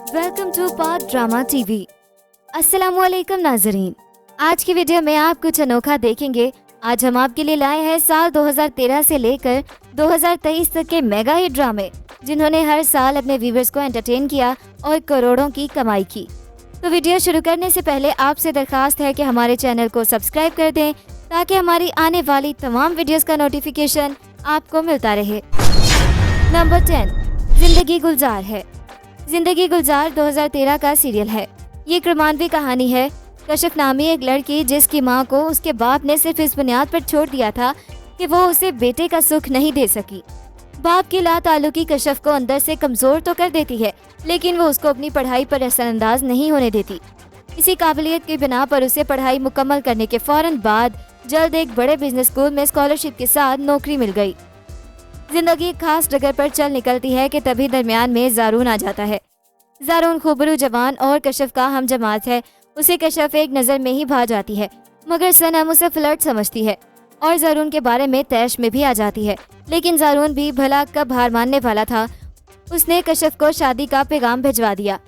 Welcome to पाक drama TV. अस्सलामुअलैकुम नाजरीन, आज की वीडियो में आप कुछ अनोखा देखेंगे। आज हम आपके लिए लाए हैं साल 2013 से लेकर 2023 तक के मेगा हिट ड्रामे, जिन्होंने हर साल अपने व्यूवर्स को एंटरटेन किया और करोड़ों की कमाई की। तो वीडियो शुरू करने से पहले आपसे दरखास्त है कि हमारे चैनल को सब्सक्राइब कर दें ताकि हमारी आने वाली तमाम वीडियोस का नोटिफिकेशन आपको मिलता रहे। नंबर 10, जिंदगी गुलजार है। जिंदगी गुलजार 2013 का सीरियल है। ये एक रोमांटिक कहानी है। कशिफ नामी एक लड़की, जिसकी मां को उसके बाप ने सिर्फ इस बुनियाद पर छोड़ दिया था कि वो उसे बेटे का सुख नहीं दे सकी। बाप की लाताल्लुकी कशिफ को अंदर से कमजोर तो कर देती है, लेकिन वो उसको अपनी पढ़ाई पर असरअंदाज नहीं होने देती। इसी काबिलियत की बिना पर उसे पढ़ाई मुकम्मल करने के फौरन बाद जल्द एक बड़े बिजनेस स्कूल में स्कॉलरशिप के साथ नौकरी मिल गई। जिंदगी एक खास डगर पर चल निकलती है कि तभी दरमियान में जारून आ जाता है। जारून खूबरू जवान और कशिफ का हम जमात है। उसे कशिफ एक नज़र में ही भा जाती है, मगर सनम उसे फ्लर्ट समझती है और जारून के बारे में तैश में भी आ जाती है। लेकिन जारून भी भला कब हार मानने वाला था। उसने कशिफ को शादी का पैगाम भिजवा दिया।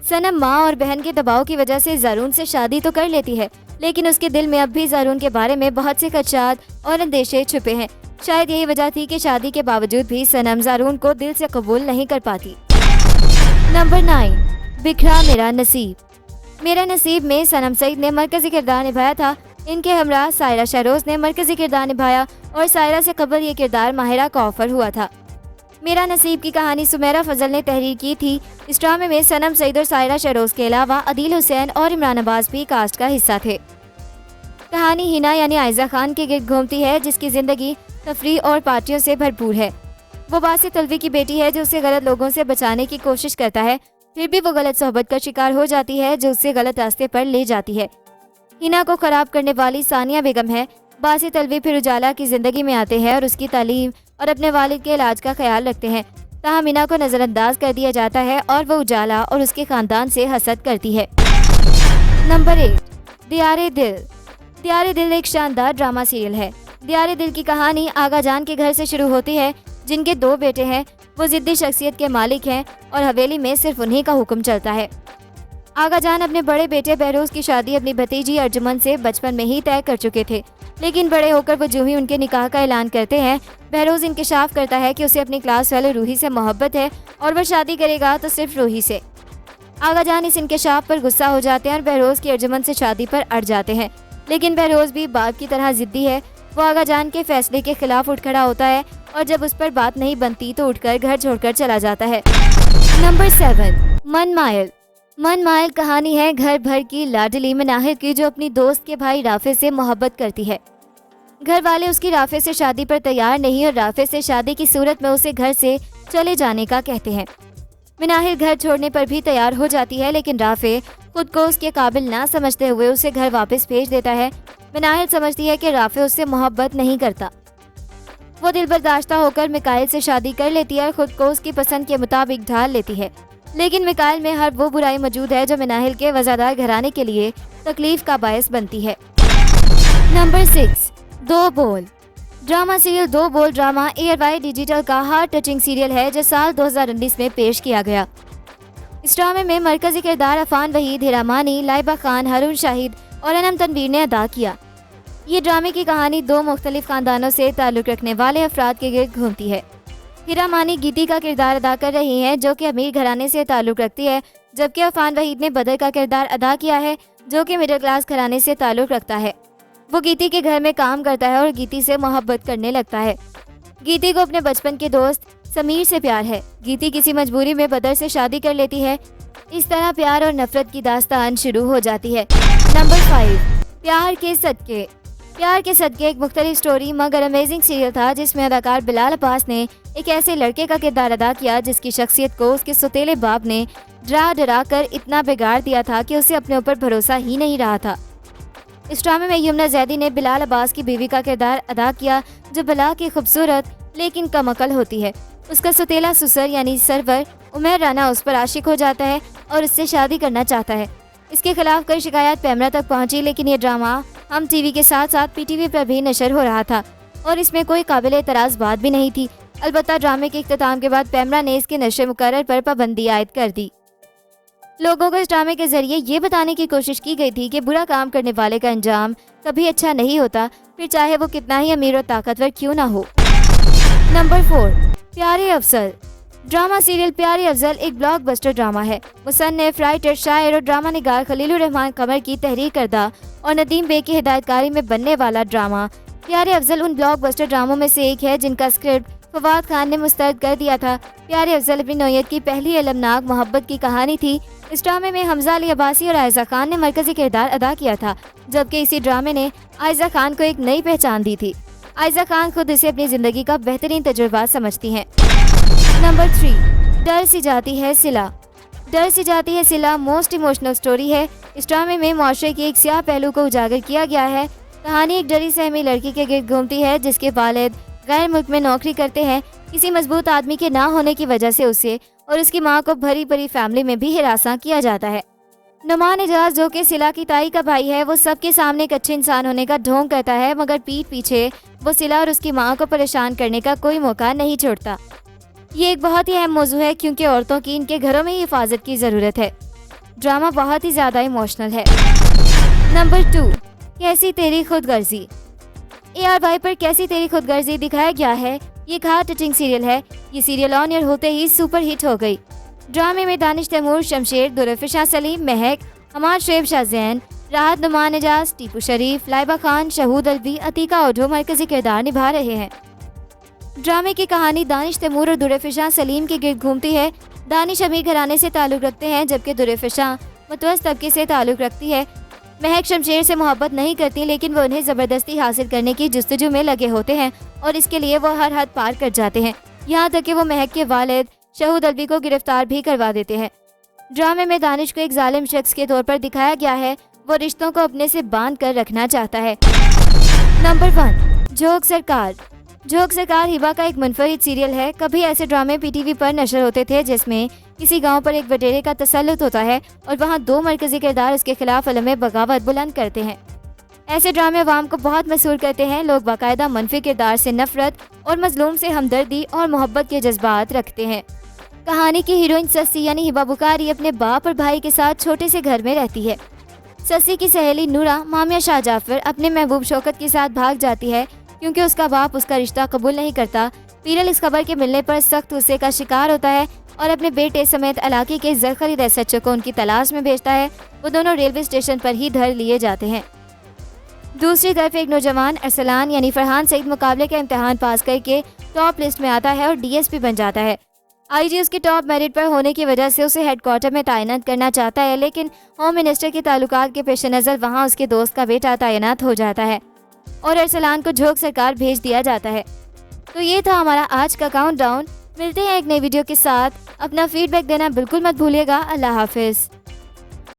सनम माँ और बहन के दबाव की वजह से जारून से शादी तो कर लेती है, लेकिन उसके दिल में अब भी जारून के बारे में बहुत से खदशात और अंदेशे छुपे हैं। शायद यही वजह थी कि शादी के बावजूद भी सनम जारून को दिल से कबूल नहीं कर पाती। नंबर 9, बिखरा मेरा नसीब। मेरा नसीब में सनम सईद ने मरकजी किरदार निभाया था। इनके हमरा सायरा शहरोज ने मरकजी किरदार निभाया और सायरा से कबल ये किरदार माहिरा का ऑफर हुआ था। मेरा नसीब की कहानी सुमेरा फजल ने तहरीर की थी। इस ड्रामे में सनम सईद और सायरा शहरोज के अलावा अदील हुसैन और इमरान अब्बास भी कास्ट का हिस्सा थे। कहानी हिना यानी आयजा खान के गिर्द घूमती है, जिसकी जिंदगी तफरीह और पार्टियों से भरपूर है। वो बासित तलवी की बेटी है जो उसे गलत लोगों से बचाने की कोशिश करता है, फिर भी वो गलत सोहबत का शिकार हो जाती है जो उसे गलत रास्ते पर ले जाती है। हिना को खराब करने वाली सानिया बेगम है। बासित तलवी फिर उजाला की जिंदगी में आते हैं और उसकी तालीम और अपने वालिद के इलाज का ख्याल रखते हैं। ताहम हिना को नजरअंदाज कर दिया जाता है और वो उजाला और उसके खानदान से हसद करती है। नंबर 8, दियारे दिल। दियारे दिल एक शानदार ड्रामा सीरियल है। दियारे दिल की कहानी आगा जान के घर से शुरू होती है, जिनके 2 बेटे हैं। वो जिद्दी शख्सियत के मालिक हैं और हवेली में सिर्फ उन्हीं का हुक्म चलता है। आगा जान अपने बड़े बेटे बहरोज की शादी अपनी भतीजी अर्जुमन से बचपन में ही तय कर चुके थे, लेकिन बड़े होकर वो जो ही उनके निकाह का ऐलान करते हैं, बहरोज इंकशाफ करता है कि उसे अपनी क्लास वाले रूही से मोहब्बत है और वह शादी करेगा तो सिर्फ रूही से। आगा जान इस इंकशाफ पर गुस्सा हो जाते हैं और बहरोज की अर्जुमन से शादी पर अड़ जाते हैं, लेकिन बहरोज भी बाप की तरह जिद्दी है। वो आगा जान के फैसले के खिलाफ उठ खड़ा होता है और जब उस पर बात नहीं बनती तो उठकर घर छोड़कर चला जाता है। नंबर 7, मन मायल। मन मायल कहानी है घर भर की लाडली मनाहिर की, जो अपनी दोस्त के भाई राफे से मोहब्बत करती है। घर वाले उसकी राफे से शादी पर तैयार नहीं और राफे से शादी की सूरत में उसे घर से चले जाने का कहते हैं। मनाहिर घर छोड़ने पर भी तैयार हो जाती है, लेकिन राफे खुद को उसके काबिल ना समझते हुए उसे घर वापस भेज देता है। मनाहिर समझती है कि राफे उससे मोहब्बत नहीं करता। वो दिल बर्दाश्ता होकर मिकाइल से शादी कर लेती है और खुद को उसकी पसंद के मुताबिक ढाल लेती है, लेकिन मिकाइल में हर वो बुराई मौजूद है जो मनाहिर के वफादार घराने के लिए तकलीफ का बायस बनती है। नंबर 6, दो बोल। ड्रामा सीरियल दो बोल ड्रामा एयरवाई डिजिटल का हार्ट टचिंग सीरियल है जो साल 2019 में पेश किया गया। इस ड्रामे में मरकजी किरदार अफान वहीद, हिरा मानी, लाइबा खान, हारून शाहिद और अनम तनवीर ने अदा किया। ये ड्रामे की कहानी 2 मुख्तलिफ खानदानों से ताल्लुक़ रखने वाले अफराद के गिर्द घूमती है। हिरा मानी गीती का किरदार अदा कर रही हैं, जो कि अमीर घराने से ताल्लुक़ रखती है, जबकि अफान वहीद ने बदर का किरदार अदा किया है, जो कि मिडिल क्लास घराने से ताल्लुक़ रखता है। वो गीती के घर में काम करता है और गीती से मोहब्बत करने लगता है। गीती को अपने बचपन के दोस्त समीर से प्यार है। गीती किसी मजबूरी में बदर से शादी कर लेती है। इस तरह प्यार और नफरत की दास्तान शुरू हो जाती है। नंबर 5, प्यार के सदके। प्यार के सदके एक मुख्तलिफ स्टोरी मगर अमेजिंग सीरियल था, जिसमें अदाकार बिलाल अब्बास ने एक ऐसे लड़के का किरदार अदा किया जिसकी शख्सियत को उसके सौतेले बाप ने डरा डरा कर इतना बिगाड़ दिया था कि उसे अपने ऊपर भरोसा ही नहीं रहा था। इस ड्रामे में यमुना जैदी ने बिलाल अब्बास की बीवी का किरदार अदा किया, जो बला की खूबसूरत लेकिन कम अकल होती है। उसका सौतेला ससुर यानी सरवर उमर राना उस पर आशिक हो जाता है और उससे शादी करना चाहता है। इसके खिलाफ कई शिकायत पैमरा तक पहुंची, लेकिन ये ड्रामा हम टीवी के साथ साथ पीटीवी पर भी नशर हो रहा था और इसमें कोई काबिल एतराज़ बात भी नहीं थी। अलबत्ता ड्रामे के इख्तिताम के बाद पैमरा ने इसके नशे मुकर्रर पर पाबंदी आयद कर दी। लोगों को इस ड्रामे के जरिए ये बताने की कोशिश की गई थी कि बुरा काम करने वाले का अंजाम कभी अच्छा नहीं होता, फिर चाहे वो कितना ही अमीर और ताकतवर क्यों ना हो। नंबर 4, प्यारे अफजल। ड्रामा सीरियल प्यारे अफजल एक ब्लॉकबस्टर ड्रामा है। मुसन्निफ, राइटर, शायर और ड्रामा निगार खलीलुर रहमान कमर की तहरीर करदा और नदीम बेग की हिदायतकारी में बनने वाला ड्रामा प्यारे अफजल उन ब्लॉकबस्टर ड्रामों में से एक है जिनका स्क्रिप्ट फवाद खान ने मुस्तरद कर दिया था। प्यारे अफजल अपनी नौयत की पहली अलमनाक मोहब्बत की कहानी थी। इस ड्रामे में हमजा अली अब्बासी और आयजा खान ने मरकजी किरदार अदा किया था, जबकि इसी ड्रामे ने आयजा खान को एक नई पहचान दी थी। आयजा खान खुद इसे अपनी जिंदगी का बेहतरीन तजुर्बा समझती हैं। नंबर 3, डर सी जाती है सिला। डर सी जाती है सिला मोस्ट इमोशनल स्टोरी है। इस ड्रामे में मुआशरे के एक स्याह पहलू को उजागर किया गया है। कहानी एक डरी सहमी लड़की के गिर्द घूमती है जिसके वालिद गैर मुल्क में नौकरी करते हैं। किसी मजबूत आदमी के ना होने की वजह से उसे और उसकी मां को भरी भरी फैमिली में भी हिरासा किया जाता है। नुमान एजाज, जो कि सिला की ताई का भाई है, वो सबके सामने एक अच्छे इंसान होने का ढोंग करता है, मगर पीठ पीछे वो सिला और उसकी मां को परेशान करने का कोई मौका नहीं छोड़ता। ये एक बहुत ही अहम मौजू है क्योंकि औरतों की इनके घरों में ही हिफाजत की ज़रूरत है। ड्रामा बहुत ही ज़्यादा इमोशनल है। नंबर 2, कैसी तेरी खुदगर्जी। ARY पर कैसी तेरी खुदगर्जी दिखाया गया है। ये एक हार्ट टचिंग सीरियल है। ये सीरियल ऑन एयर होते ही सुपर हिट हो गई। ड्रामे में दानिश तैमूर, शमशेर, दुरफिशा सलीम, महक, हमाद शेब शाह जैन, राहत, नुमान एजाज, टीपू शरीफ, लाइबा खान, शहूद अलवी, अतीका ओढो मरकजी किरदार निभा रहे हैं। ड्रामे की कहानी दानिश तैमूर और दुरफिशा सलीम के गिर्द घूमती है। दानिश अमीर घराने से ताल्लुक़ रखते हैं जबकि दुरफिशा मुतवस्सित तबके से ताल्लुक़ रखती है। महक शमशेर से मोहब्बत नहीं करती, लेकिन वो उन्हें ज़बरदस्ती हासिल करने की जुस्तजू में लगे होते हैं और इसके लिए वो हर हद पार कर जाते हैं, यहाँ तक कि वो महक के वालिद शहूद अलवी को गिरफ्तार भी करवा देते हैं। ड्रामे में दानिश को एक जालिम शख्स के तौर पर दिखाया गया है। वो रिश्तों को अपने से बांध कर रखना चाहता है। नंबर 1, जोग सरकार। जोग सरकार हिबा का एक मुनफरिद सीरियल है। कभी ऐसे ड्रामे PTV पर नशर होते थे जिसमें किसी गांव पर एक बटेरे का तसल्लुत होता है और वहां 2 मरकजी किरदार उसके खिलाफ अलम बगावत बुलंद करते हैं। ऐसे ड्रामे अवाम को बहुत मशहूर करते हैं। लोग बाकायदा मनफी किरदार से नफरत और मजलूम से हमदर्दी और मोहब्बत के जज्बात रखते हैं। कहानी की हीरोइन सस्सी यानी हिबा बुखारी अपने बाप और भाई के साथ छोटे से घर में रहती है। सस्सी की सहेली नूरा मामिया शाह जाफर अपने महबूब शौकत के साथ भाग जाती है क्योंकि उसका बाप उसका रिश्ता कबूल नहीं करता। पीरल इस खबर के मिलने पर सख्त गुस्से का शिकार होता है और अपने बेटे समेत इलाके के जरखरीद SHO को उनकी तलाश में भेजता है। वो दोनों रेलवे स्टेशन पर ही धर लिए जाते हैं। दूसरी तरफ एक नौजवान अरसलान यानी फरहान सईद मुकाबले का इम्तिहान पास करके टॉप लिस्ट में आता है और DSP बन जाता है। IG उसके टॉप मेरिट पर होने की वजह से उसे हेडक्वार्टर में तैनात करना चाहता है, लेकिन होम मिनिस्टर के ताल्लुकात के पेश नज़र वहाँ उसके दोस्त का बेटा तैनात हो जाता है और अरसलान को जोग सरकार भेज दिया जाता है। तो ये था हमारा आज का काउंटडाउन। मिलते हैं एक नई वीडियो के साथ। अपना फीडबैक देना बिल्कुल मत भूलिएगा। अल्लाह हाफिज़।